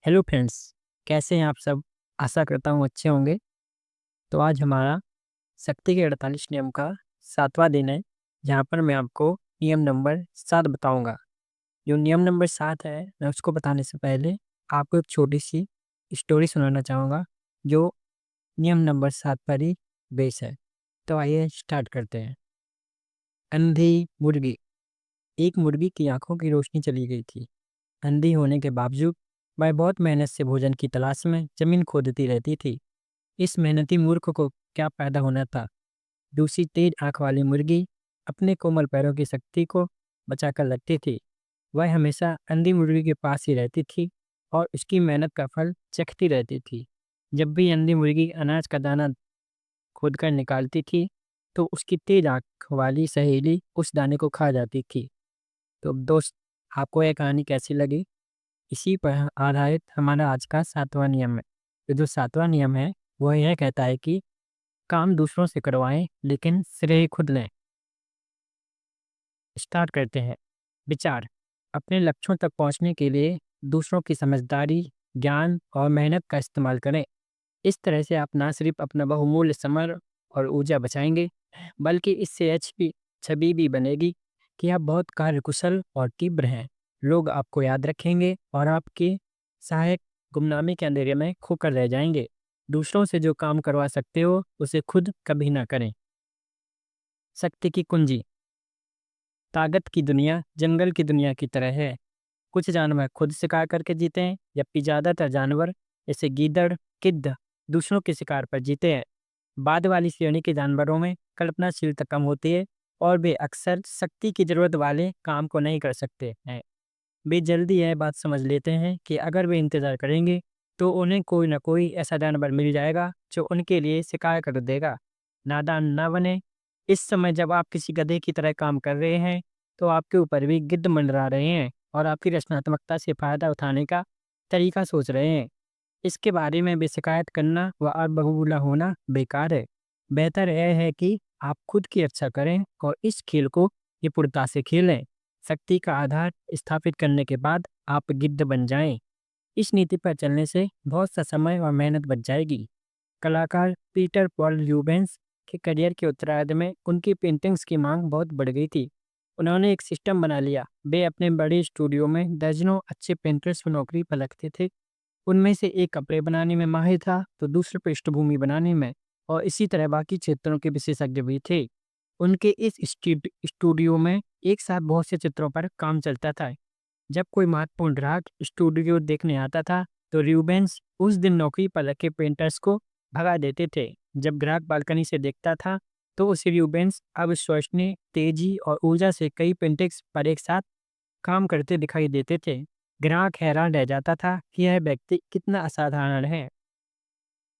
Hello friends, कैसे हैं आप सब? आशा करता हूँ अच्छे होंगे। तो आज हमारा शक्ति के 48 नियम का 7वां दिन है, जहाँ पर मैं आपको नियम नंबर 7 बताऊँगा। जो नियम नंबर 7 है, मैं उसको बताने से पहले आपको एक छोटी-सी स्टोरी सुनाना चाहूँगा, जो नियम नंबर 7 पर ही बेस है। तो आइए स्टार्ट करते हैं। अंधी मुर्गी। एक मुर्गी की आँखों की रोशनी चली गई थी। अंधी होने के बावजूद वह बहुत मेहनत से भोजन की तलाश में ज़मीन खोदती रहती थी। इस मेहनती मूर्ख को क्या पैदा होना था? दूसरी तेज आंख वाली मुर्गी अपने कोमल पैरों की शक्ति को बचाकर रखती थी। वह हमेशा अंधी मुर्गी के पास ही रहती थी और उसकी मेहनत का फल चखती रहती थी। जब भी अंधी मुर्गी अनाज का दाना खोद कर निकालती थी, तो उसकी तेज आंख वाली सहेली उस दाने को खा जाती थी। तो दोस्त, आपको यह कहानी कैसी लगी? इसी पर आधारित हमारा आज का 7वां नियम है। तो जो 7वां नियम है, वह यह कहता है कि काम दूसरों से करवाएं, लेकिन श्रेय खुद लें। स्टार्ट करते हैं। विचार। अपने लक्ष्यों तक पहुंचने के लिए दूसरों की समझदारी, ज्ञान और मेहनत का इस्तेमाल करें। इस तरह से आप ना सिर्फ अपना बहुमूल्य समय और ऊर्जा बचाएंगे, बल्कि इससे अच्छी छवि भी बनेगी कि आप बहुत कार्यकुशल और तीव्र हैं। लोग आपको याद रखेंगे और आपके सहायक गुमनामी के अंधेरे में खोकर रह जाएंगे। दूसरों से जो काम करवा सकते हो, उसे खुद कभी ना करें। शक्ति की कुंजी। ताकत की दुनिया जंगल की दुनिया की तरह है। कुछ जानवर खुद शिकार करके जीते हैं, जबकि ज़्यादातर जानवर जैसे गीदड़, गिद्ध दूसरों के शिकार पर जीते हैं। बाद वाली श्रेणी के जानवरों में कल्पनाशीलता कम होती है और वे अक्सर शक्ति की जरूरत वाले काम को नहीं कर सकते हैं। वे जल्दी यह बात समझ लेते हैं कि अगर वे इंतज़ार करेंगे, तो उन्हें कोई ना कोई ऐसा जानवर मिल जाएगा जो उनके लिए शिकार कर देगा। नादान ना बने। इस समय जब आप किसी गधे की तरह काम कर रहे हैं, तो आपके ऊपर भी गिद्ध मंडरा रहे हैं और आपकी रचनात्मकता से फ़ायदा उठाने का तरीका सोच रहे हैं। इसके बारे में बेशिकायत करना व अबगूला होना बेकार है। बेहतर यह है कि आप खुद की रक्षा करें और इस खेल को निपुणता से खेलें। शक्ति का आधार स्थापित करने के बाद आप गिद्ध बन जाएं। इस नीति पर चलने से बहुत सा समय और मेहनत बच जाएगी। कलाकार पीटर पॉल ल्यूबेंस के करियर के उत्तरार्ध में उनकी पेंटिंग्स की मांग बहुत बढ़ गई थी। उन्होंने एक सिस्टम बना लिया। वे अपने बड़े स्टूडियो में दर्जनों अच्छे पेंटर्स को नौकरी पर रखते थे। उनमें से एक कपड़े बनाने में माहिर था, तो दूसरे पृष्ठभूमि बनाने में, और इसी तरह बाकी क्षेत्रों के विशेषज्ञ भी थे। उनके इस स्टूडियो में एक साथ बहुत से चित्रों पर काम चलता था। जब कोई महत्वपूर्ण ग्राहक स्टूडियो देखने आता था, तो रूबेंस उस दिन नौकरी पर रखे पेंटर्स को भगा देते थे। जब ग्राहक बालकनी से देखता था, तो उसे रूबेंस अविश्वसनीय तेजी और ऊर्जा से कई पेंटिंग्स पर एक साथ काम करते दिखाई देते थे। ग्राहक हैरान रह जाता था कि यह व्यक्ति कितना असाधारण है,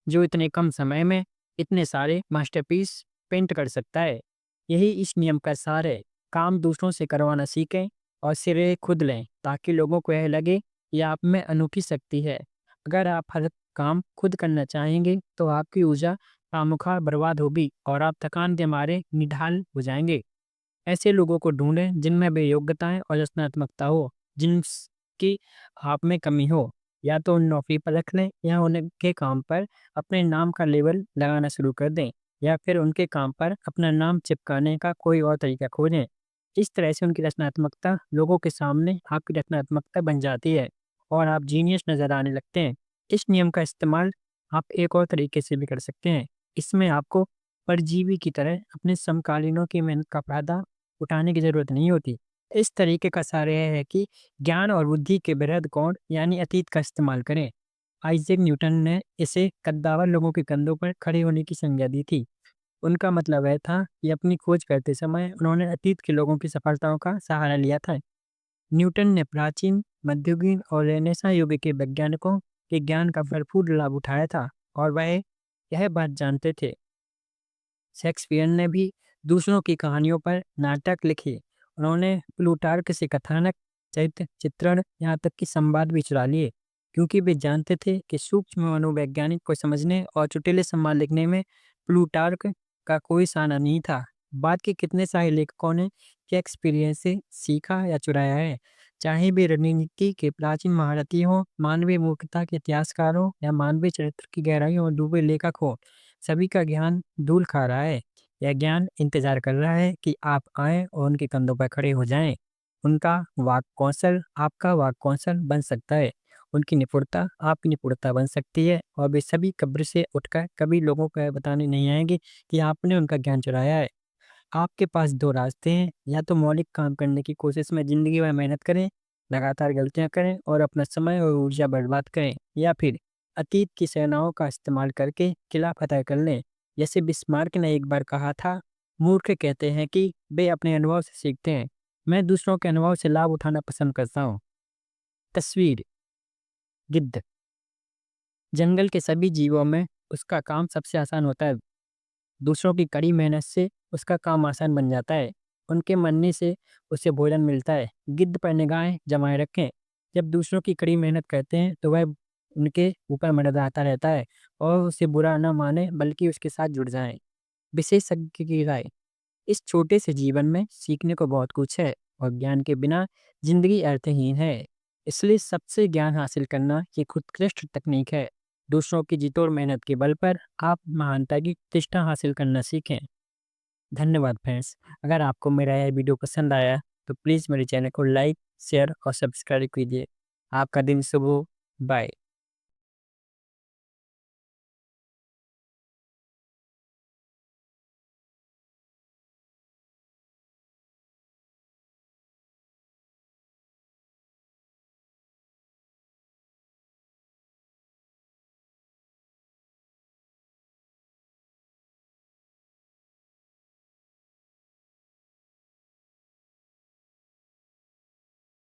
जो इतने कम समय में इतने सारे मास्टरपीस पेंट कर सकता है। यही इस नियम का सार है। काम दूसरों से करवाना सीखें और श्रेय खुद लें, ताकि लोगों को यह लगे कि आप में अनोखी शक्ति है। अगर आप हर काम खुद करना चाहेंगे, तो आपकी ऊर्जा खामखा बर्बाद होगी और आप थकान के मारे निढाल हो जाएंगे। ऐसे लोगों को ढूंढें जिनमें वे योग्यताएं और रचनात्मकता हो, जिनकी आप में कमी हो। या तो उन नौकरी पर रख लें, या उनके काम पर अपने नाम का लेबल लगाना शुरू कर दें, या फिर उनके काम पर अपना नाम चिपकाने का कोई और तरीका खोजें। इस तरह से उनकी रचनात्मकता लोगों के सामने आपकी रचनात्मकता बन जाती है और आप जीनियस नजर आने लगते हैं। इस नियम का इस्तेमाल आप एक और तरीके से भी कर सकते हैं। इसमें आपको परजीवी की तरह अपने समकालीनों की मेहनत का फायदा उठाने की ज़रूरत नहीं होती। इस तरीके का सार यह है कि ज्ञान और बुद्धि के बृहद कोण यानी अतीत का इस्तेमाल करें। आइजैक न्यूटन ने इसे कद्दावर लोगों के कंधों पर खड़े होने की संज्ञा दी थी। उनका मतलब यह था कि अपनी खोज करते समय उन्होंने अतीत के लोगों की सफलताओं का सहारा लिया था। न्यूटन ने प्राचीन, मध्ययुगीन और रेनेसां युग के वैज्ञानिकों के ज्ञान का भरपूर लाभ उठाया था और वह यह बात जानते थे। शेक्सपियर ने भी दूसरों की कहानियों पर नाटक लिखे। उन्होंने प्लूटार्क से कथानक, चरित्र चित्रण, यहाँ तक कि संवाद भी चुरा लिए, क्योंकि वे जानते थे कि सूक्ष्म मनोवैज्ञानिक को समझने और चुटीले संवाद लिखने में प्लूटार्क का कोई साना नहीं था। बाद के कितने सारे लेखकों ने शेक्सपियर से सीखा या चुराया है। चाहे वे रणनीति के प्राचीन महारथी हों, मानवीय मूर्खता के इतिहासकार हों या मानवीय चरित्र की गहराइयों में डूबे लेखक हों, सभी का ज्ञान धूल खा रहा है। यह ज्ञान इंतजार कर रहा है कि आप आएँ और उनके कंधों पर खड़े हो जाएँ। उनका वाक् कौशल आपका वाक् कौशल बन सकता है। उनकी निपुणता आपकी निपुणता बन सकती है और वे सभी कब्र से उठकर कभी लोगों को यह बताने नहीं आएँगे कि आपने उनका ज्ञान चुराया है। आपके पास 2 रास्ते हैं, या तो मौलिक काम करने की कोशिश में ज़िंदगी भर मेहनत करें, लगातार गलतियाँ करें और अपना समय और ऊर्जा बर्बाद करें, या फिर अतीत की सेनाओं का इस्तेमाल करके किला फ़तह कर लें। जैसे बिस्मार्क ने एक बार कहा था, मूर्ख कहते हैं कि वे अपने अनुभव से सीखते हैं। मैं दूसरों के अनुभव से लाभ उठाना पसंद करता हूँ। तस्वीर, गिद्ध। जंगल के सभी जीवों में उसका काम सबसे आसान होता है। दूसरों की कड़ी मेहनत से उसका काम आसान बन जाता है। उनके मरने से उसे भोजन मिलता है। गिद्ध पर निगाहें जमाए रखें। जब दूसरों की कड़ी मेहनत करते हैं तो वह उनके ऊपर मंडराता रहता है और उसे बुरा न माने बल्कि उसके साथ जुड़ जाएँ। विशेषज्ञ की राय। इस छोटे से जीवन में सीखने को बहुत कुछ है और ज्ञान के बिना जिंदगी अर्थहीन है। इसलिए सबसे ज्ञान हासिल करना ये उत्कृष्ट तकनीक है। दूसरों की जीत और मेहनत के बल पर आप महानता की प्रतिष्ठा हासिल करना सीखें। धन्यवाद फ्रेंड्स। अगर आपको मेरा यह वीडियो पसंद आया तो प्लीज़ मेरे चैनल को लाइक, शेयर और सब्सक्राइब कीजिए। आपका दिन शुभ हो। बाय।